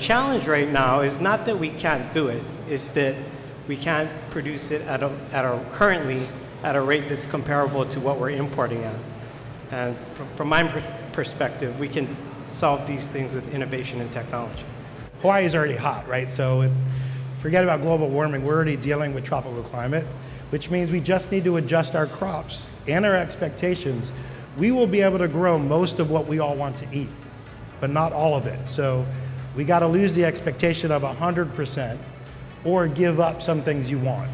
challenge right now is not that we can't do it, it's that we can't produce it currently at a rate that's comparable to what we're importing at. And from my perspective, we can solve these things with innovation and technology. Hawaii is already hot, right? So forget about global warming. We're already dealing with tropical climate, which means we just need to adjust our crops and our expectations. We will be able to grow most of what we all want to eat, but not all of it. So we got to lose the expectation of 100% or give up some things you want.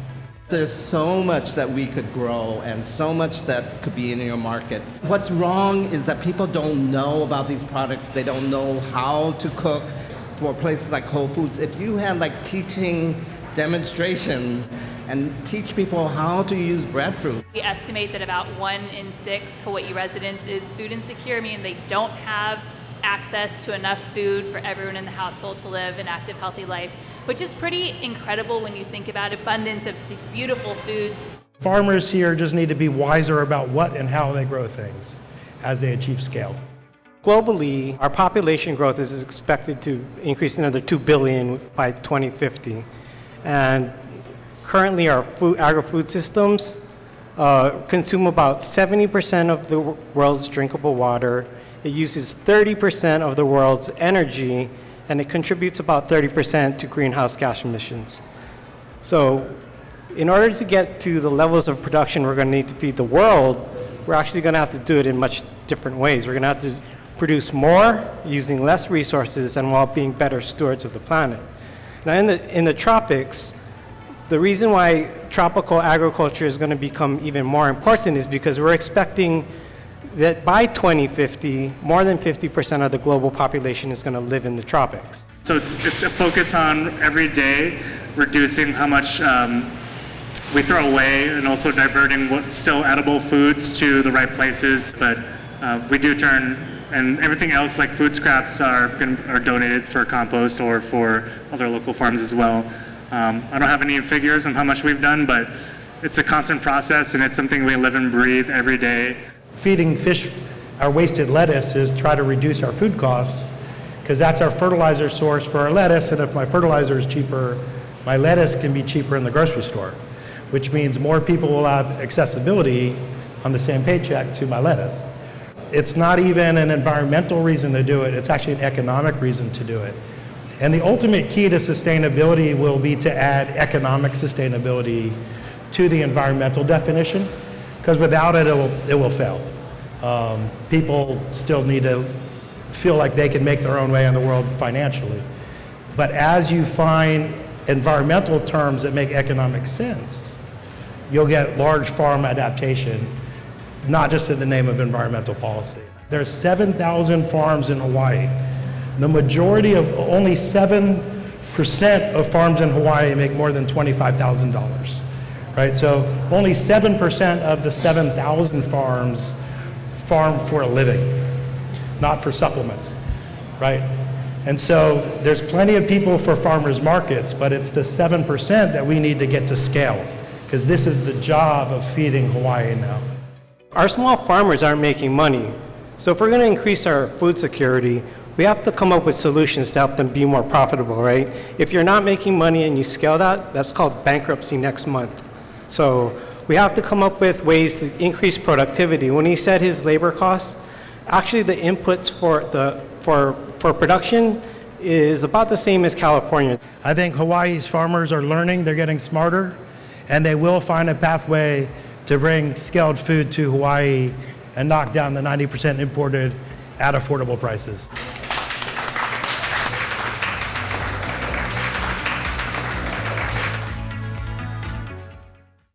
There's so much that we could grow and so much that could be in your market. What's wrong is that people don't know about these products. They don't know how to cook. For places like Whole Foods, if you had like teaching demonstrations and teach people how to use breadfruit. We estimate that about 1 in 6 Hawaii residents is food insecure, meaning they don't have access to enough food for everyone in the household to live an active, healthy life, which is pretty incredible when you think about abundance of these beautiful foods. Farmers here just need to be wiser about what and how they grow things as they achieve scale. Globally, our population growth is expected to increase another 2 billion by 2050. And currently our agri-food systems consume about 70% of the world's drinkable water. It uses 30% of the world's energy, and it contributes about 30% to greenhouse gas emissions. So in order to get to the levels of production we're going to need to feed the world, we're actually going to have to do it in much different ways. We're going to have to produce more using less resources and while being better stewards of the planet. Now in the tropics, the reason why tropical agriculture is going to become even more important is because we're expecting that by 2050, more than 50% of the global population is going to live in the tropics. So it's a focus on every day reducing how much we throw away and also diverting what's still edible foods to the right places. But we do turn, and everything else like food scraps are donated for compost or for other local farms as well. I don't have any figures on how much we've done, but it's a constant process and it's something we live and breathe every day. Feeding fish our wasted lettuce is try to reduce our food costs because that's our fertilizer source for our lettuce, and if my fertilizer is cheaper, my lettuce can be cheaper in the grocery store, which means more people will have accessibility on the same paycheck to my lettuce. It's not even an environmental reason to do it, it's actually an economic reason to do it. And the ultimate key to sustainability will be to add economic sustainability to the environmental definition, because without it, it will fail. People still need to feel like they can make their own way in the world financially. But as you find environmental terms that make economic sense, you'll get large farm adaptation, not just in the name of environmental policy. There's 7,000 farms in Hawaii. The majority of, only 7% of farms in Hawaii make more than $25,000, right? So only 7% of the 7,000 farms farm for a living, not for supplements, right? And so there's plenty of people for farmers markets, but it's the 7% that we need to get to scale, because this is the job of feeding Hawaii now. Our small farmers aren't making money. So if we're going to increase our food security, we have to come up with solutions to help them be more profitable, right? If you're not making money and you scale that, that's called bankruptcy next month. So we have to come up with ways to increase productivity. When he said his labor costs, actually the inputs for production is about the same as California. I think Hawaii's farmers are learning, they're getting smarter, and they will find a pathway to bring scaled food to Hawaii and knock down the 90% imported at affordable prices.